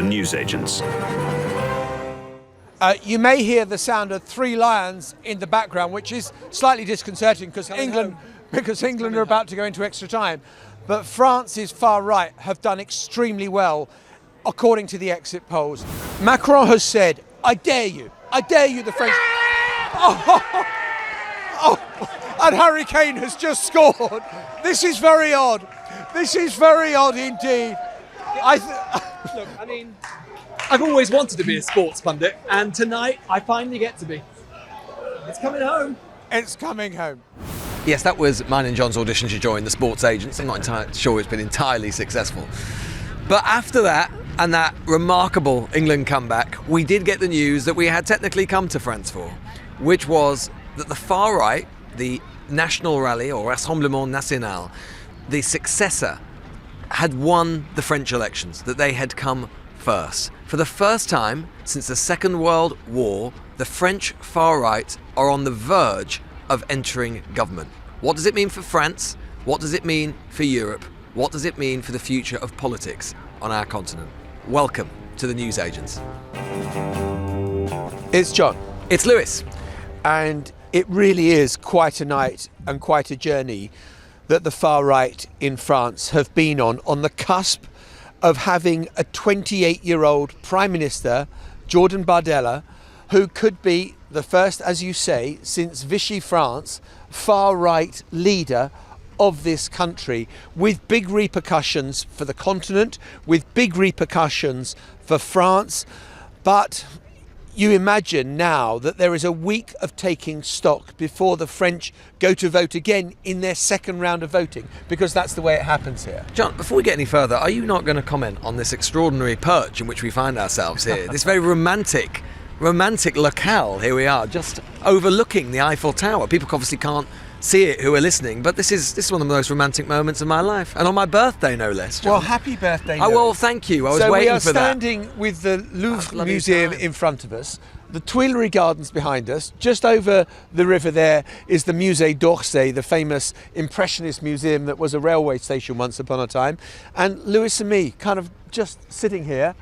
the newsagents. You may hear the sound of 3 lions in the background, which is slightly disconcerting because England are about to go into extra time. But France's far right have done extremely well, according to the exit polls. Macron has said, I dare you, the French. And Harry Kane has just scored. This is very odd. This is very odd indeed. Look, I mean, I've always wanted to be a sports pundit, and tonight I finally get to be. It's coming home. It's coming home. Yes, that was mine and John's audition to join the sports agents. I'm not sure it's been entirely successful. But after that, and that remarkable England comeback, we did get the news that we had technically come to France for, which was that the far right, the National Rally or Rassemblement National, the successor, had won the French elections, that they had come first. For the first time since the Second World War, the French far right are on the verge of entering government. What does it mean for France? What does it mean for Europe? What does it mean for the future of politics on our continent? Welcome to the newsagents. It's John. It's Lewis. And it really is quite a night and quite a journey that the far right in France have been on the cusp of having a 28-year-old Prime Minister, Jordan Bardella, who could be the first, as you say, since Vichy France, far right leader of this country, with big repercussions for the continent, with big repercussions for France. But you imagine now that there is a week of taking stock before the French go to vote again in their second round of voting, because that's the way it happens here. John, before we get any further, are you not going to comment on this extraordinary perch in which we find ourselves here? This very romantic locale. Here we are, just overlooking the Eiffel Tower. People obviously can't see it who are listening, but this is one of the most romantic moments of my life, and on my birthday, no less, John. Well, happy birthday. Oh, well, thank you. I was so waiting for that. we are standing with the Louvre Museum in front of us, the Tuileries Gardens behind us. Just over the river there is the Musée d'Orsay, the famous Impressionist museum that was a railway station once upon a time. And Lewis and me kind of just sitting here,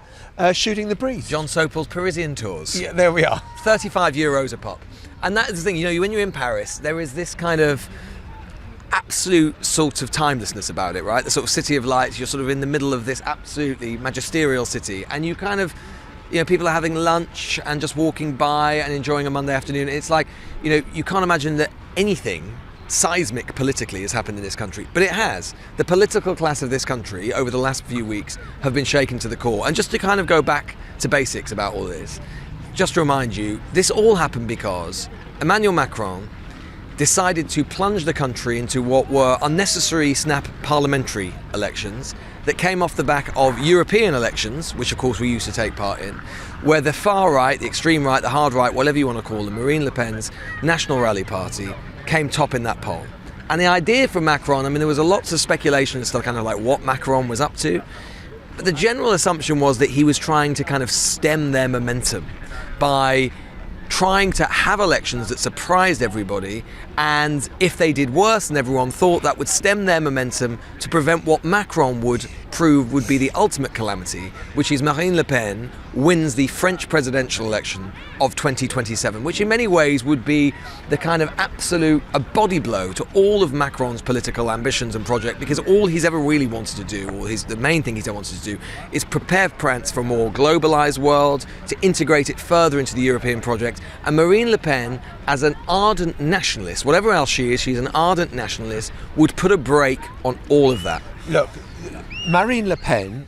shooting the breeze. John Sopel's Parisian tours. Yeah, there we are. €35 a pop. And that is the thing, you know, when you're in Paris, there is this kind of absolute sort of timelessness about it, right? The sort of city of lights, you're sort of in the middle of this absolutely magisterial city, and you kind of, you know, people are having lunch and just walking by and enjoying a Monday afternoon. It's like, you know, you can't imagine that anything seismic politically has happened in this country, but it has. The political class of this country over the last few weeks have been shaken to the core. And just to kind of go back to basics about all this, just to remind you, this all happened because Emmanuel Macron decided to plunge the country into what were unnecessary snap parliamentary elections that came off the back of European elections, which of course we used to take part in, where the far right, the extreme right, the hard right, whatever you want to call them, Marine Le Pen's National Rally Party, came top in that poll. And the idea for Macron, I mean, there was lots of speculation as to kind of like what Macron was up to, but the general assumption was that he was trying to kind of stem their momentum by trying to have elections that surprised everybody, and if they did worse than everyone thought, that would stem their momentum to prevent what Macron would prove would be the ultimate calamity, which is Marine Le Pen wins the French presidential election of 2027, which in many ways would be the kind of absolute a body blow to all of Macron's political ambitions and project, because all he's ever really wanted to do, or the main thing he's ever wanted to do, is prepare France for a more globalised world, to integrate it further into the European project. And Marine Le Pen, as an ardent nationalist, whatever else she is, she's an ardent nationalist, would put a brake on all of that. Look, Marine Le Pen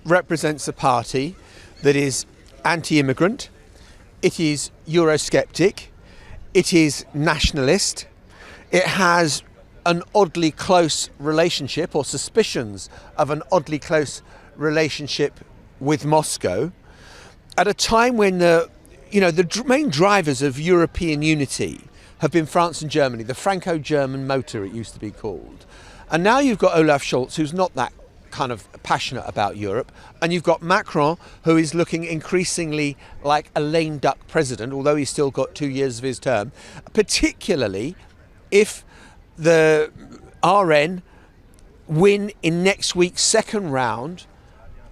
represents a party that is anti-immigrant, it is Eurosceptic, it is nationalist, it has an oddly close relationship, or suspicions of an oddly close relationship with Moscow, at a time when the main drivers of European unity have been France and Germany, the Franco-German motor it used to be called. And now you've got Olaf Scholz, who's not that kind of passionate about Europe, and you've got Macron, who is looking increasingly like a lame duck president, although he's still got 2 years of his term, particularly if the RN win in next week's second round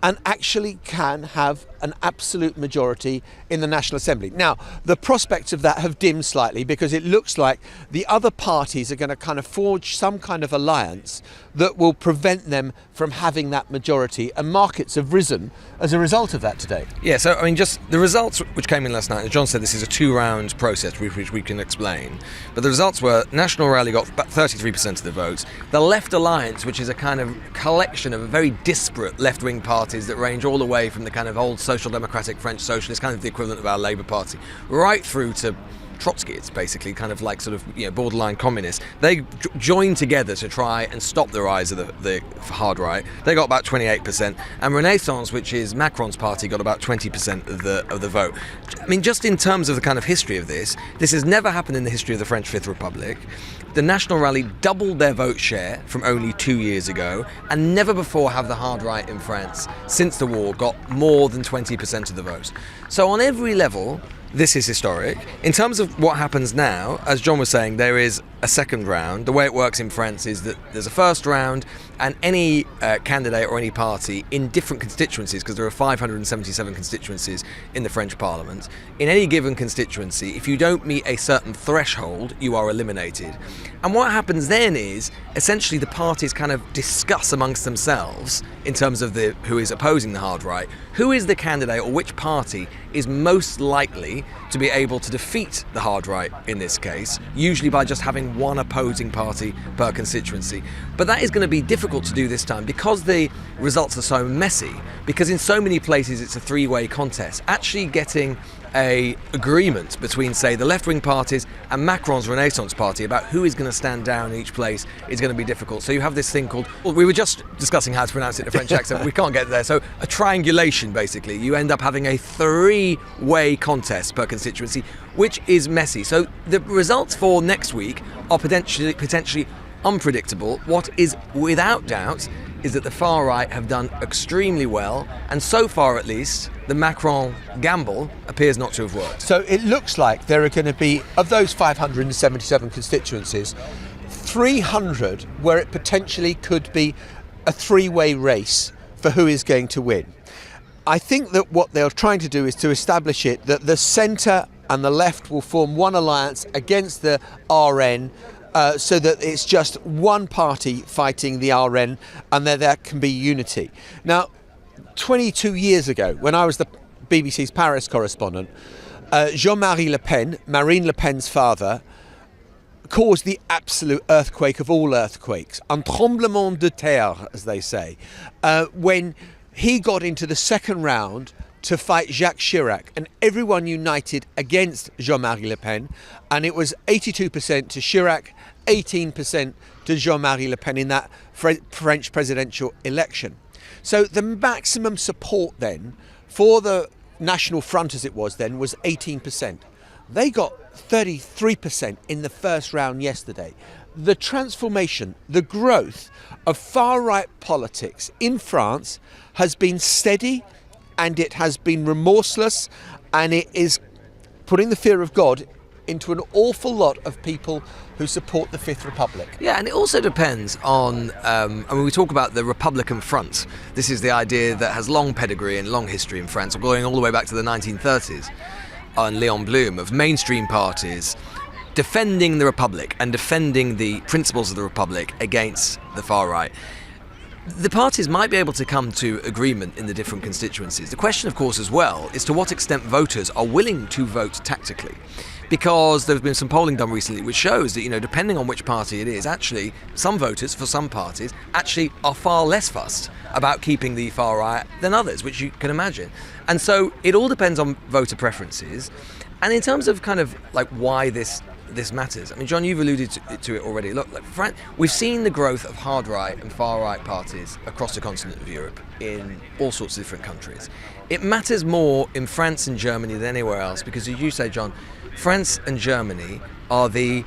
and actually can have an absolute majority in the National Assembly. Now, the prospects of that have dimmed slightly because it looks like the other parties are going to kind of forge some kind of alliance that will prevent them from having that majority, and markets have risen as a result of that today. Yeah, so I mean, just the results which came in last night, as John said, this is a 2-round process which we can explain, but the results were National Rally got about 33% of the votes. The Left Alliance, which is a kind of collection of very disparate left-wing parties that range all the way from the kind of old social democratic French socialist, kind of the equivalent of our Labour Party, right through to Trotskyists, basically, kind of like sort of, you know, borderline communists. They joined together to try and stop the rise of the hard right. They got about 28%, and Renaissance, which is Macron's party, got about 20% of the vote. I mean, just in terms of the kind of history of this has never happened in the history of the French Fifth Republic. The National Rally doubled their vote share from only 2 years ago, and never before have the hard right in France, since the war, got more than 20% of the vote. So on every level, this is historic. In terms of what happens now, as John was saying, there is a second round. The way it works in France is that there's a first round, and any candidate or any party in different constituencies, because there are 577 constituencies in the French Parliament, in any given constituency, if you don't meet a certain threshold, you are eliminated. And what happens then is, essentially, the parties kind of discuss amongst themselves, in terms of who is opposing the hard right, who is the candidate or which party is most likely to be able to defeat the hard right in this case, usually by just having one opposing party per constituency. But that is going to be difficult to do this time because the results are so messy, because in so many places it's a three-way contest. Actually getting a agreement between, say, the left-wing parties and Macron's Renaissance party about who is going to stand down in each place is going to be difficult. So you have this thing called, well, we were just discussing how to pronounce it in a French accent, but we can't get there. So a triangulation, basically. You end up having a three-way contest per constituency, which is messy. So the results for next week are potentially unpredictable. What is without doubt is that the far right have done extremely well, and so far at least, the Macron gamble appears not to have worked. So it looks like there are going to be, of those 577 constituencies, 300 where it potentially could be a three-way race for who is going to win. I think that what they're trying to do is to establish it that the centre and the left will form one alliance against the RN, so that it's just one party fighting the RN, and there can be unity. Now, 22 years ago, when I was the BBC's Paris correspondent, Jean-Marie Le Pen, Marine Le Pen's father, caused the absolute earthquake of all earthquakes, un tremblement de terre, as they say, when he got into the second round to fight Jacques Chirac, and everyone united against Jean-Marie Le Pen, and it was 82% to Chirac, 18% to Jean-Marie Le Pen in that French presidential election. So the maximum support then for the National Front, as it was then, was 18%. They got 33% in the first round yesterday. The transformation, the growth of far-right politics in France has been steady, and it has been remorseless, and it is putting the fear of God into an awful lot of people who support the Fifth Republic. Yeah, and it also depends on, I mean, we talk about the Republican Front. This is the idea that has long pedigree and long history in France, going all the way back to the 1930s, on Léon Blum, of mainstream parties defending the Republic and defending the principles of the Republic against the far right. The parties might be able to come to agreement in the different constituencies. The question, of course, as well, is to what extent voters are willing to vote tactically. Because there's been some polling done recently which shows that, you know, depending on which party it is, actually, some voters for some parties actually are far less fussed about keeping the far right than others, which you can imagine. And so it all depends on voter preferences. And in terms of kind of like why this matters, I mean, John, you've alluded to it already. Look, like, we've seen the growth of hard right and far right parties across the continent of Europe in all sorts of different countries. It matters more in France and Germany than anywhere else because, as you say, John, France and Germany are the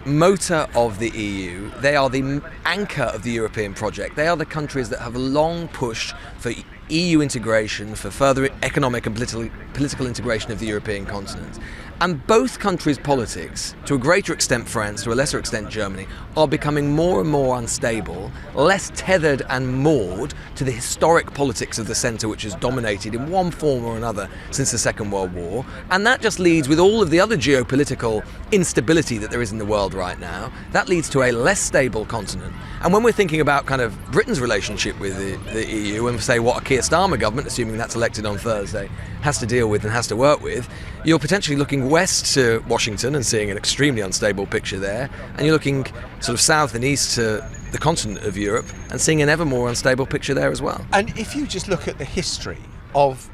motor of the EU. They are the anchor of the European project. They are the countries that have long pushed for EU integration, for further economic and political integration of the European continent. And both countries' politics, to a greater extent France, to a lesser extent Germany, are becoming more and more unstable, less tethered and moored to the historic politics of the centre, which has dominated in one form or another since the Second World War. And that just leads, with all of the other geopolitical instability that there is in the world right now, that leads to a less stable continent. And when we're thinking about kind of Britain's relationship with the EU, and say what a Keir Starmer government, assuming that's elected on Thursday, has to deal with and has to work with, you're potentially looking west to Washington and seeing an extremely unstable picture there, and you're looking sort of south and east to the continent of Europe and seeing an ever more unstable picture there as well. And if you just look at the history of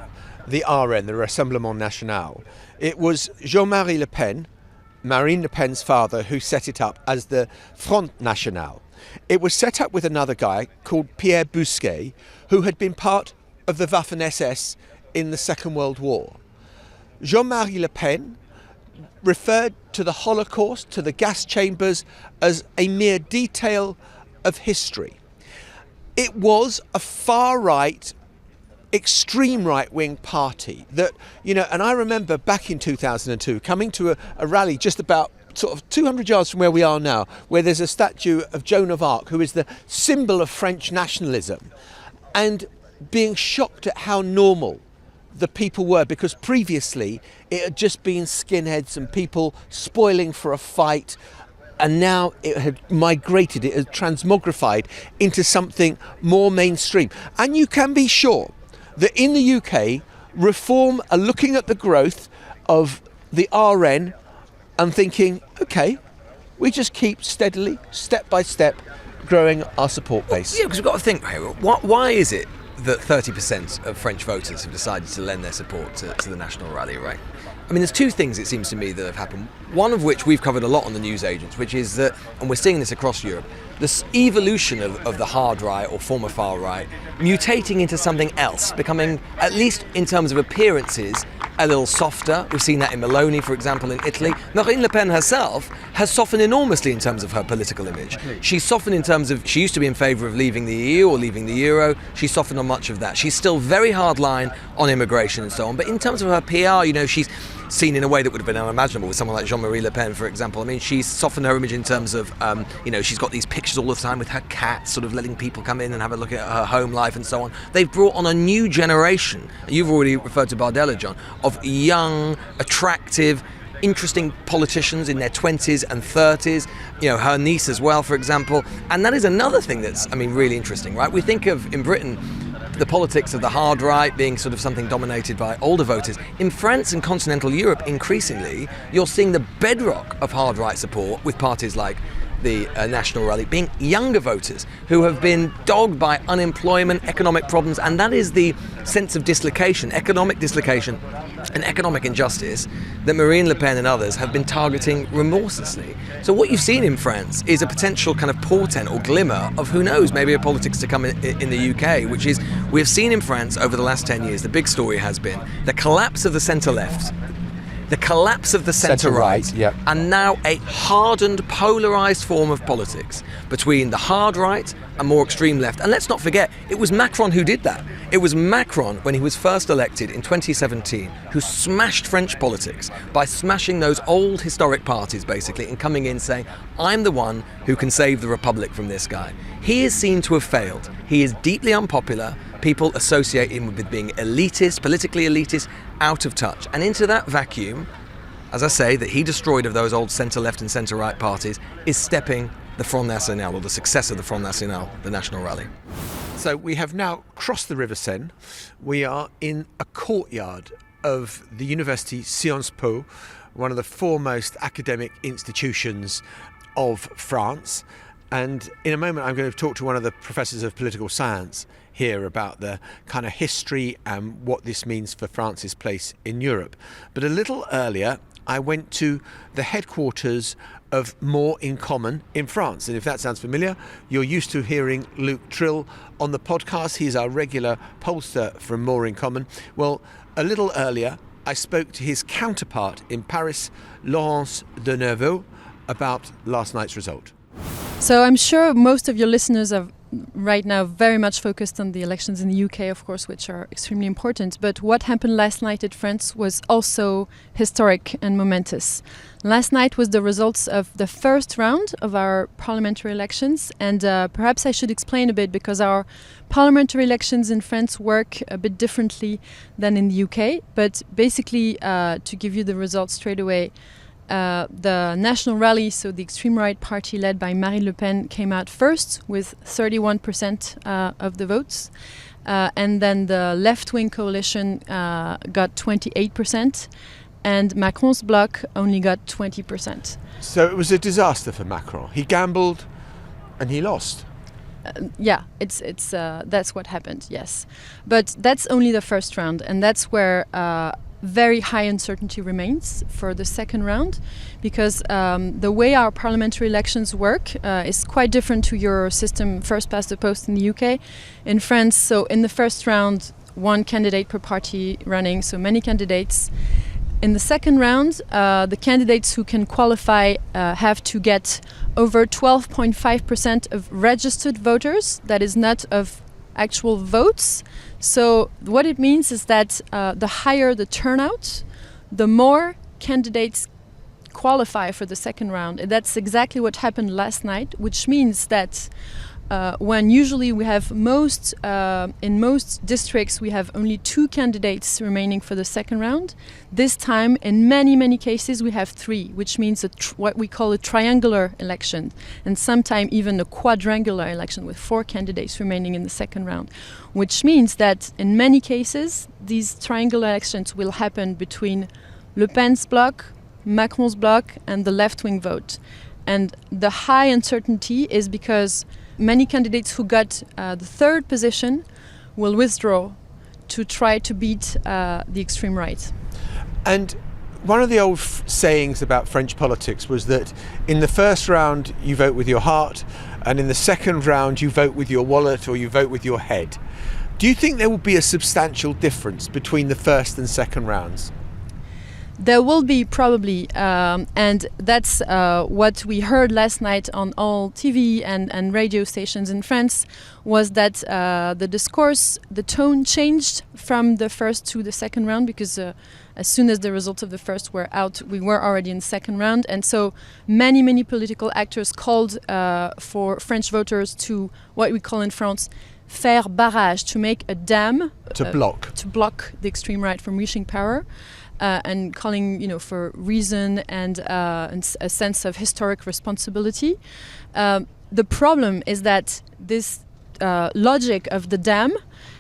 the RN, the Rassemblement National, it was Jean-Marie Le Pen, Marine Le Pen's father, who set it up as the Front National. It was set up with another guy called Pierre Bousquet, who had been part of the Waffen-SS in the Second World War. Jean-Marie Le Pen referred to the Holocaust, to the gas chambers, as a mere detail of history. It was a far-right, extreme right-wing party that, and I remember back in 2002 coming to a rally just about sort of 200 yards from where we are now, where there's a statue of Joan of Arc, who is the symbol of French nationalism, and being shocked at how normal the people were, because previously it had just been skinheads and people spoiling for a fight, and now it had migrated, it had transmogrified into something more mainstream. And you can be sure that in the UK, Reform are looking at the growth of the RN and thinking, okay, we just keep steadily, step by step, growing our support base. Yeah, because we've got to think, why is it that 30% of French voters have decided to lend their support to the National Rally, right? I mean, there's two things, it seems to me, that have happened. One of which we've covered a lot on the news agents, which is that, and we're seeing this across Europe, this evolution of the hard right or former far right mutating into something else, becoming, at least in terms of appearances, a little softer. We've seen that in Meloni, for example, in Italy. Marine Le Pen herself has softened enormously in terms of her political image. She's softened in terms of, she used to be in favour of leaving the EU or leaving the Euro. She's softened on much of that. She's still very hard line on immigration and so on. But in terms of her PR, she's seen in a way that would have been unimaginable with someone like Jean-Marie Le Pen, for example. I mean, she's softened her image in terms of, she's got these pictures all the time with her cat, sort of letting people come in and have a look at her home life and so on. They've brought on a new generation, and you've already referred to Bardella, John, of young, attractive, interesting politicians in their 20s and 30s, her niece as well, for example. And that is another thing that's, really interesting, right? We think of, in Britain, the politics of the hard right being sort of something dominated by older voters. In France and continental Europe, increasingly, you're seeing the bedrock of hard right support with parties like the National Rally being younger voters who have been dogged by unemployment, economic problems, and that is the sense of dislocation, economic dislocation and economic injustice that Marine Le Pen and others have been targeting remorselessly. So what you've seen in France is a potential kind of portent or glimmer of, who knows, maybe a politics to come in the UK, which is, we've seen in France over the last 10 years, the big story has been the collapse of the centre-left, the collapse of the centre-right, and now a hardened, polarised form of politics between the hard right and more extreme left. And let's not forget, it was Macron who did that. It was Macron, when he was first elected in 2017, who smashed French politics by smashing those old historic parties, basically, and coming in saying, I'm the one who can save the Republic from this guy. He is seen to have failed. He is deeply unpopular. People associate him with being elitist, politically elitist, out of touch. And into that vacuum, as I say, that he destroyed of those old centre-left and centre-right parties, is stepping the Front National, or the successor of the Front National, the National Rally. So we have now crossed the River Seine. We are in a courtyard of the University Sciences Po, one of the foremost academic institutions of France. And in a moment, I'm going to talk to one of the professors of political science here about the kind of history and what this means for France's place in Europe. But a little earlier, I went to the headquarters of More in Common in France. And if that sounds familiar, you're used to hearing Luke Trill on the podcast. He's our regular pollster from More in Common. Well, a little earlier, I spoke to his counterpart in Paris, Laurence de Nervaux, about last night's result. So I'm sure most of your listeners have right now very much focused on the elections in the UK, of course, which are extremely important. But what happened last night in France was also historic and momentous. Last night was the results of the first round of our parliamentary elections, and perhaps I should explain a bit, because our parliamentary elections in France work a bit differently than in the UK. But basically, to give you the results straight away, the National Rally, so the extreme right party led by Marine Le Pen, came out first with 31% of the votes. And then the left-wing coalition got 28%, and Macron's bloc only got 20%. So it was a disaster for Macron. He gambled and he lost. Yeah, it's that's what happened, yes. But that's only the first round, and that's where very high uncertainty remains for the second round, because the way our parliamentary elections work is quite different to your system first past the post in the UK. In France, so in the first round, one candidate per party running, so many candidates. In the second round, the candidates who can qualify have to get over 12.5% of registered voters, that is not of actual votes. So what it means is that the higher the turnout, the more candidates qualify for the second round. And that's exactly what happened last night, which means that when usually we have in most districts we have only 2 candidates remaining for the second round, this time in many cases we have 3, which means what we call a triangular election, and sometimes even a quadrangular election with 4 candidates remaining in the second round, which means that in many cases these triangular elections will happen between Le Pen's bloc, Macron's bloc, and the left-wing vote. And the high uncertainty is because many candidates who got the third position will withdraw to try to beat the extreme right. And one of the old sayings about French politics was that in the first round you vote with your heart, and in the second round you vote with your wallet or you vote with your head. Do you think there will be a substantial difference between the first and second rounds? There will be, probably, and that's what we heard last night on all TV and radio stations in France, was that the discourse, the tone changed from the first to the second round, because as soon as the results of the first were out, we were already in the second round. And so many political actors called for French voters to, what we call in France, faire barrage, to make a dam. To block the extreme right from reaching power. And calling, for reason and a sense of historic responsibility. The problem is that this logic of the dam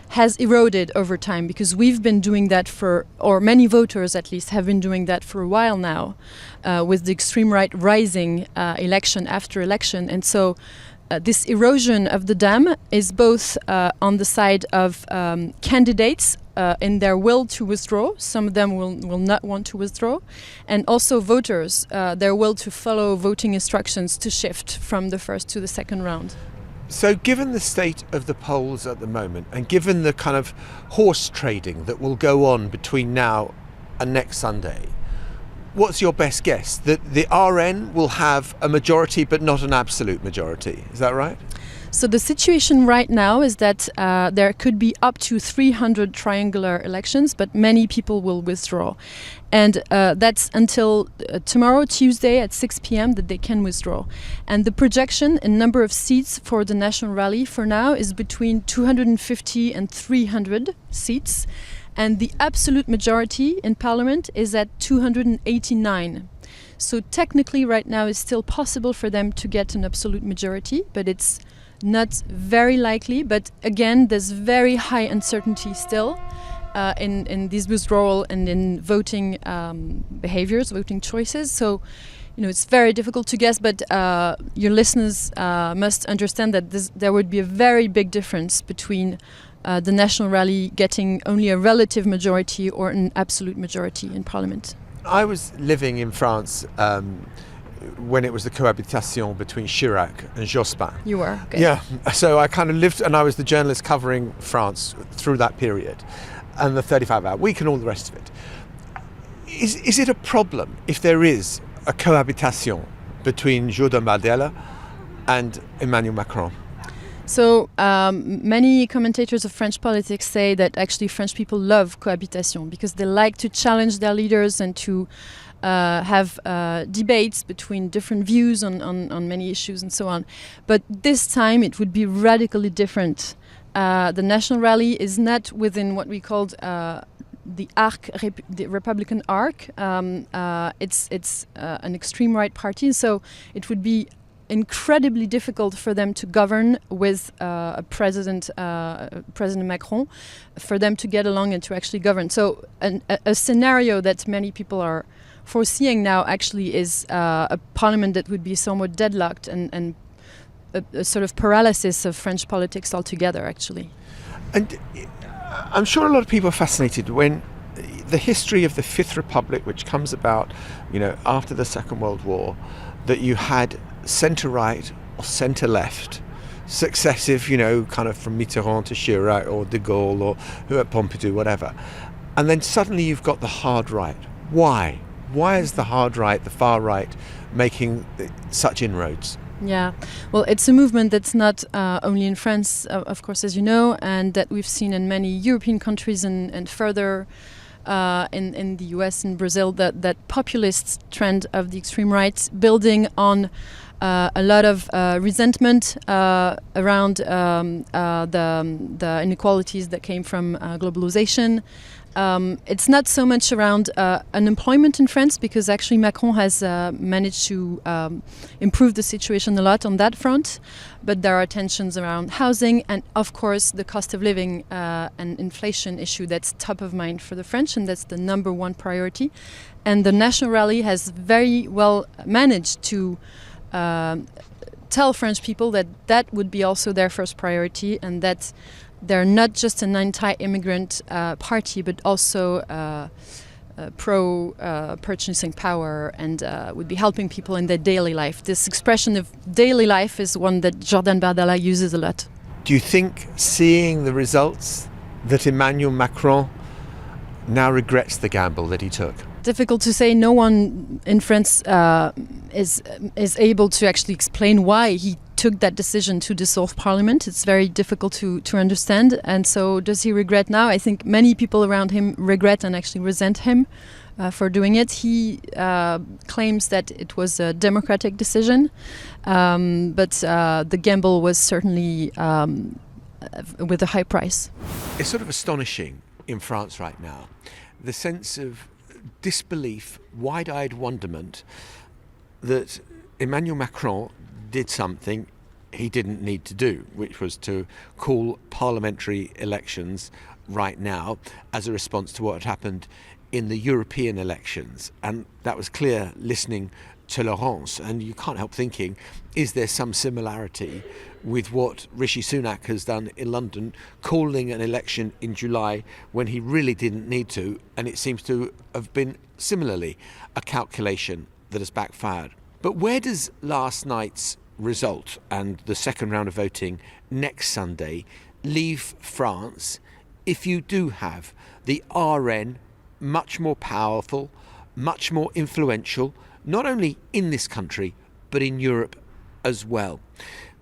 has eroded over time, because we've been doing that or many voters at least have been doing that for a while now, with the extreme right rising election after election. And so this erosion of the dam is both on the side of candidates in their will to withdraw. Some of them will not want to withdraw. And also voters, their will to follow voting instructions to shift from the first to the second round. So given the state of the polls at the moment, and given the kind of horse trading that will go on between now and next Sunday, what's your best guess? That the RN will have a majority but not an absolute majority. Is that right? So the situation right now is that there could be up to 300 triangular elections, but many people will withdraw. And that's until tomorrow, Tuesday at 6 p.m. that they can withdraw. And the projection in number of seats for the National Rally for now is between 250 and 300 seats. And the absolute majority in Parliament is at 289. So technically right now it's still possible for them to get an absolute majority, but it's not very likely. But again, there's very high uncertainty still in these withdrawal and in voting behaviors, voting choices. So, it's very difficult to guess, but your listeners must understand that there would be a very big difference between the National Rally getting only a relative majority or an absolute majority in Parliament. I was living in France when it was the cohabitation between Chirac and Jospin. You were? Okay. Yeah, so I kind of lived, and I was the journalist covering France through that period, and the 35-hour week and all the rest of it. Is it a problem if there is a cohabitation between Jourdain Bardella and Emmanuel Macron? So many commentators of French politics say that actually French people love cohabitation because they like to challenge their leaders and to have debates between different views on many issues and so on. But this time it would be radically different. The National Rally is not within what we called the arc, the Republican arc. It's an extreme right party, so it would be incredibly difficult for them to govern with President Macron, for them to get along and to actually govern. So a scenario that many people are foreseeing now actually is a parliament that would be somewhat deadlocked and a sort of paralysis of French politics altogether, actually. And I'm sure a lot of people are fascinated when the history of the Fifth Republic, which comes about, after the Second World War, that you had centre-right or centre-left, successive, kind of from Mitterrand to Chirac or de Gaulle or Pompidou, whatever. And then suddenly you've got the hard right. Why? Why is the hard right, the far right, making such inroads? Yeah, well, it's a movement that's not only in France, of course, as you know, and that we've seen in many European countries and further in the US and Brazil, that populist trend of the extreme right building on a lot of resentment around the inequalities that came from globalization. It's not so much around unemployment in France, because actually Macron has managed to improve the situation a lot on that front, but there are tensions around housing and of course the cost of living and inflation issue that's top of mind for the French, and that's the number one priority. And the National Rally has very well managed to tell French people that that would be also their first priority, and that they're not just an anti-immigrant party, but also pro-purchasing power, and would be helping people in their daily life. This expression of daily life is one that Jordan Bardella uses a lot. Do you think, seeing the results, that Emmanuel Macron now regrets the gamble that he took? Difficult to say. No one in France is able to actually explain why he took that decision to dissolve parliament. It's very difficult to understand. And so does he regret now? I think many people around him regret and actually resent him for doing it. He claims that it was a democratic decision, but the gamble was certainly with a high price. It's sort of astonishing in France right now, the sense of disbelief, wide-eyed wonderment that Emmanuel Macron did something he didn't need to do, which was to call parliamentary elections right now as a response to what had happened in the European elections. And that was clear listening to Laurence. And you can't help thinking, is there some similarity with what Rishi Sunak has done in London, calling an election in July when he really didn't need to, and it seems to have been similarly a calculation that has backfired. But where does last night's result and the second round of voting next Sunday leave France if you do have the RN much more powerful, much more influential, not only in this country, but in Europe as well?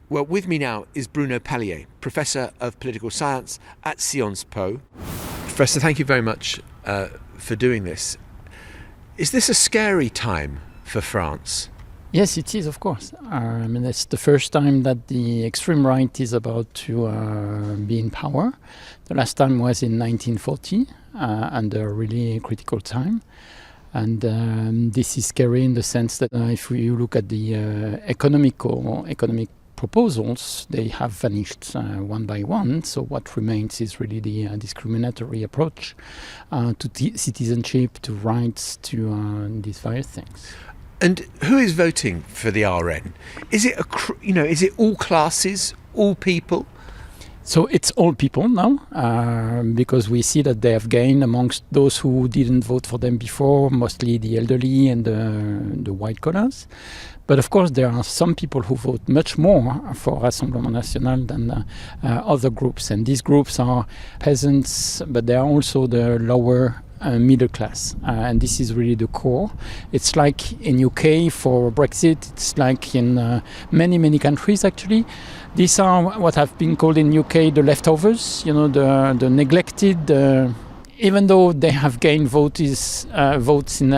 Well, with me now is Bruno Pallier, Professor of Political Science at Sciences Po. Professor, thank you very much for doing this. Is this a scary time for France? Yes, it is, of course. It's the first time that the extreme right is about to be in power. The last time was in 1940, under a really critical time. And this is scary in the sense that if you look at the economic proposals, they have vanished one by one. So what remains is really the discriminatory approach to citizenship, to rights, to these various things. And who is voting for the RN? Is it is it all classes, all people? So it's all people now, because we see that they have gained amongst those who didn't vote for them before, mostly the elderly and the white collars. But of course, there are some people who vote much more for Rassemblement National than other groups. And these groups are peasants, but they are also the lower middle class, and this is really the core. It's like in UK for Brexit. It's like in many countries actually. These are what have been called in UK the leftovers. You know, the neglected. Even though they have gained votes in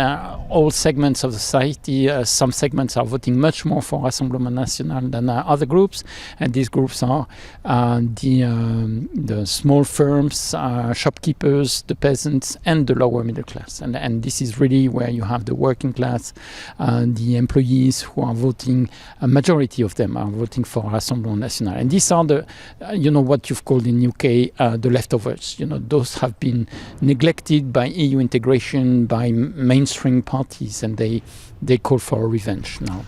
all segments of society, some segments are voting much more for Rassemblement National than other groups, and these groups are the small firms, shopkeepers, the peasants, and the lower middle class. And this is really where you have the working class, the employees who are voting. A majority of them are voting for Rassemblement National, and these are the, what you've called in UK the leftovers. Those have been neglected by EU integration, by mainstream parties, and they call for revenge now.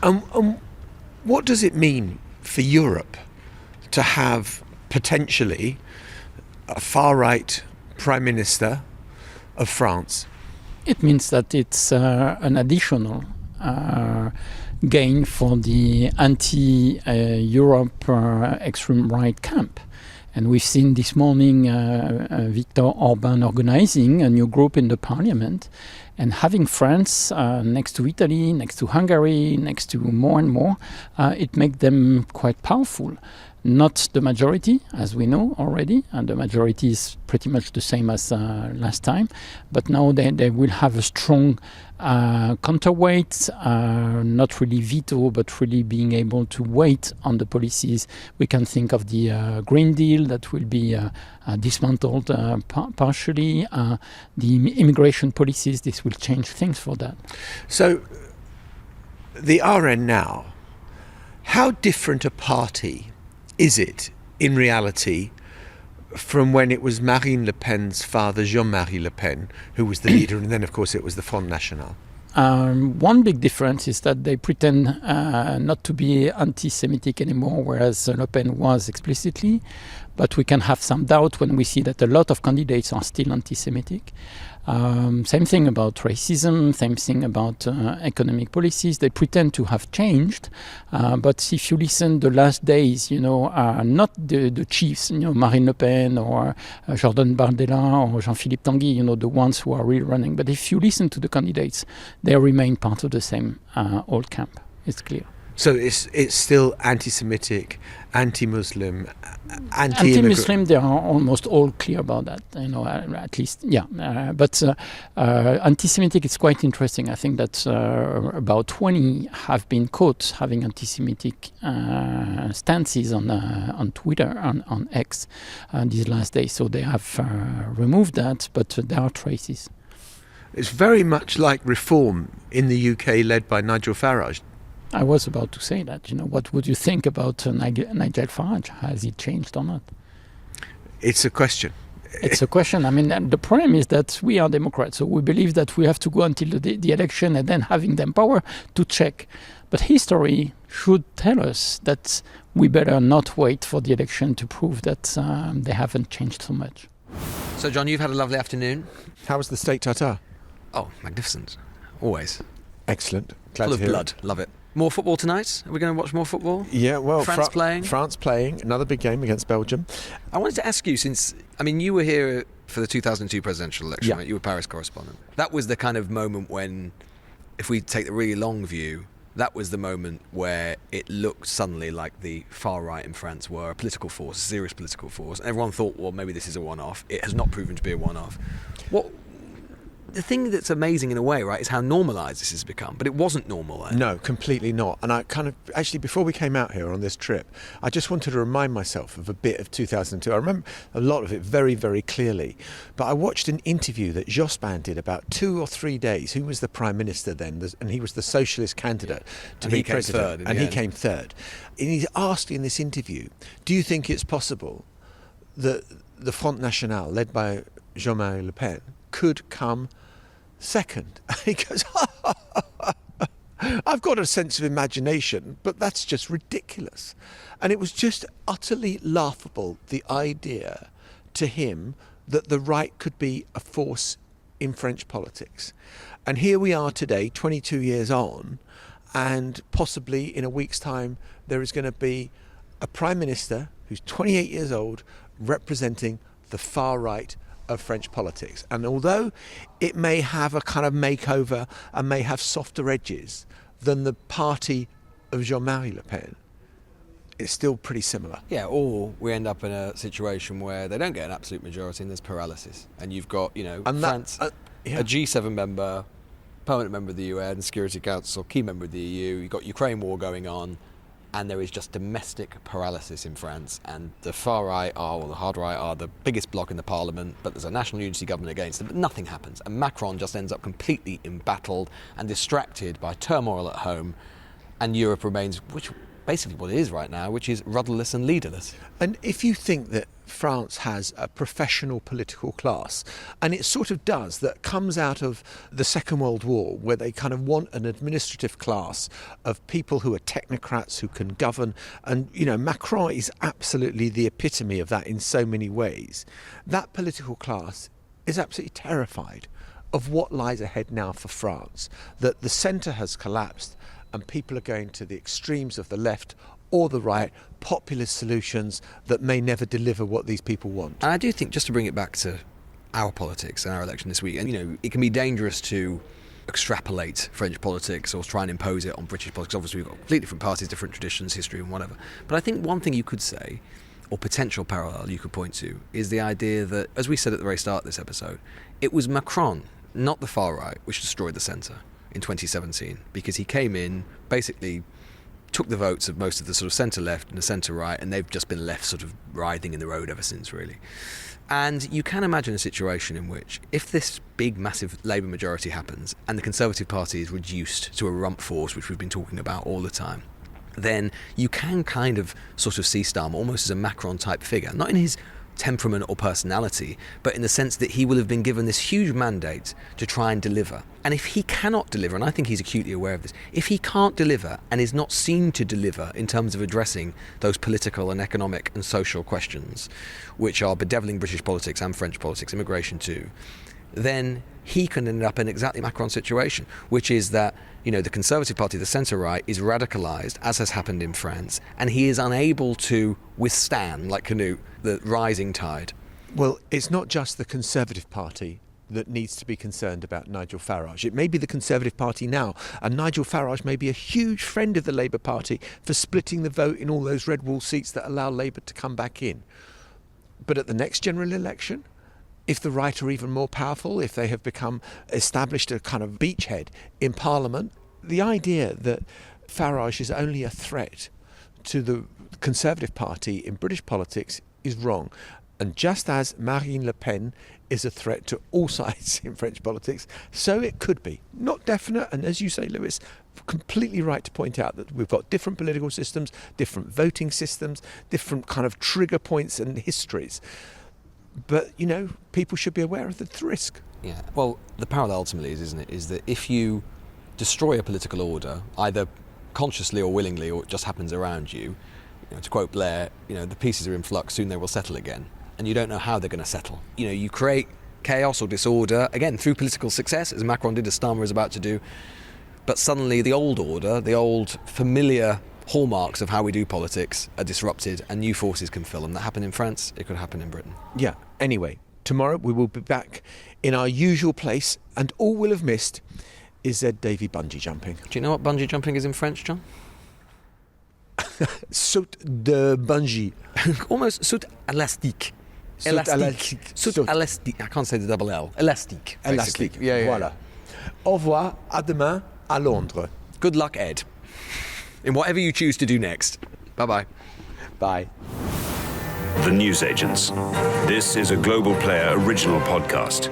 What does it mean for Europe to have potentially a far-right Prime Minister of France? It means that it's an additional gain for the anti-Europe extreme right camp. And we've seen this morning Viktor Orban organizing a new group in the parliament, and having France next to Italy, next to Hungary, next to more and more, it makes them quite powerful. Not the majority, as we know already, and the majority is pretty much the same as last time, but now they will have a strong counterweight, not really veto, but really being able to wait on the policies. We can think of the Green Deal that will be dismantled partially, the immigration policies. This will change things for that. So the RN now, how different a party is it in reality from when it was Marine Le Pen's father, Jean-Marie Le Pen, who was the leader, and then of course it was the Front National? One big difference is that they pretend not to be anti-Semitic anymore, whereas Le Pen was explicitly. But we can have some doubt when we see that a lot of candidates are still anti-Semitic. Same thing about racism, same thing about economic policies. They pretend to have changed, but if you listen the last days, not the chiefs, Marine Le Pen or Jordan Bardella or Jean-Philippe Tanguy, the ones who are really running. But if you listen to the candidates, they remain part of the same old camp. It's clear. So it's still anti-Semitic, anti-Muslim, anti-Muslim. They are almost all clear about that. At least, yeah. But anti-Semitic is quite interesting. I think that about 20 have been caught having anti-Semitic stances on Twitter, on X, these last days. So they have removed that, but there are traces. It's very much like Reform in the UK, led by Nigel Farage. I was about to say that. What would you think about Nigel Farage? Has he changed or not? It's a question. It's a question. I mean, the problem is that we are Democrats, so we believe that we have to go until the election and then having them power to check. But history should tell us that we better not wait for the election to prove that they haven't changed so much. So, John, you've had a lovely afternoon. How was the steak tartare? Oh, magnificent. Always. Excellent. Glad Full to of hear blood. it. Love it. More football tonight? Are we going to watch more football? Yeah, well, France playing? France playing, another big game against Belgium. I wanted to ask you, you were here for the 2002 presidential election, right? You were Paris correspondent. That was the kind of moment when, if we take the really long view, that was the moment where it looked suddenly like the far right in France were a political force, a serious political force. And everyone thought, well, maybe this is a one-off. It has not proven to be a one-off. The thing that's amazing in a way, right, is how normalised this has become. But it wasn't normal then. No, completely not. And I actually, before we came out here on this trip, I just wanted to remind myself of a bit of 2002. I remember a lot of it very, very clearly. But I watched an interview that Jospin did about 2 or 3 days. Who was the Prime Minister then? And he was the socialist candidate to be president. And he came third. And he's asked in this interview, do you think it's possible that the Front National, led by Jean-Marie Le Pen, could come second? He goes, I've got a sense of imagination, but that's just ridiculous. And it was just utterly laughable, the idea to him that the right could be a force in French politics. And here we are today, 22 years on, and possibly in a week's time there is going to be a Prime Minister who's 28 years old representing the far right of French politics. And although it may have a kind of makeover and may have softer edges than the party of Jean-Marie Le Pen, it's still pretty similar. Yeah, or we end up in a situation where they don't get an absolute majority and there's paralysis. And you've got, France, a G7 member, permanent member of the UN, Security Council, key member of the EU, you've got Ukraine war going on, and there is just domestic paralysis in France, and the far right or the hard right are the biggest bloc in the parliament, but there's a national unity government against them, but nothing happens, and Macron just ends up completely embattled and distracted by turmoil at home, and Europe remains, which basically what it is right now, which is rudderless and leaderless. And if you think that France has a professional political class, and it sort of does, that comes out of the Second World War, where they kind of want an administrative class of people who are technocrats who can govern, and Macron is absolutely the epitome of that in so many ways. That political class is absolutely terrified of what lies ahead now for France, that the centre has collapsed and people are going to the extremes of the left or the right, populist solutions that may never deliver what these people want. And I do think, just to bring it back to our politics and our election this week, and it can be dangerous to extrapolate French politics or try and impose it on British politics. Obviously we've got completely different parties, different traditions, history and whatever. But I think one thing you could say, or potential parallel you could point to, is the idea that, as we said at the very start of this episode, it was Macron, not the far right, which destroyed the centre in 2017, because he came in, basically took the votes of most of the sort of centre left and the centre right, and they've just been left sort of writhing in the road ever since, really. And you can imagine a situation in which, if this big massive Labour majority happens and the Conservative Party is reduced to a rump force, which we've been talking about all the time, then you can kind of sort of see Starmer almost as a Macron type figure, not in his temperament or personality, but in the sense that he will have been given this huge mandate to try and deliver. And if he cannot deliver, and I think he's acutely aware of this, if he can't deliver and is not seen to deliver in terms of addressing those political and economic and social questions, which are bedeviling British politics and French politics, immigration too, then he can end up in exactly Macron's situation, which is that, the Conservative Party, the centre-right, is radicalised, as has happened in France, and he is unable to withstand, like Canute, the rising tide. Well, it's not just the Conservative Party that needs to be concerned about Nigel Farage. It may be the Conservative Party now, and Nigel Farage may be a huge friend of the Labour Party for splitting the vote in all those red wall seats that allow Labour to come back in. But at the next general election, if the right are even more powerful, if they have become established a kind of beachhead in Parliament, the idea that Farage is only a threat to the Conservative Party in British politics is wrong. And just as Marine Le Pen is a threat to all sides in French politics, so it could be. Not definite, and as you say, Lewis, completely right to point out that we've got different political systems, different voting systems, different kind of trigger points and histories. But, people should be aware of the risk. Yeah, well, the parallel ultimately is that if you destroy a political order, either consciously or willingly, or it just happens around you, to quote Blair, the pieces are in flux, soon they will settle again. And you don't know how they're going to settle. You create chaos or disorder, again, through political success, as Macron did, as Starmer is about to do. But suddenly the old order, the old familiar hallmarks of how we do politics are disrupted and new forces can fill them. That happened in France, it could happen in Britain. Yeah, anyway, tomorrow we will be back in our usual place, and all we'll have missed is Ed Davey bungee jumping. Do you know what bungee jumping is in French, John? Saut de bungee. Almost saut élastique. Élastique. Saut élastique. I can't say the double L. Élastique. Élastique. Yeah. Voilà. Au revoir, à demain, à Londres. Good luck, Ed. In whatever you choose to do next. Bye-bye. Bye. The Newsagents. This is a Global Player original podcast.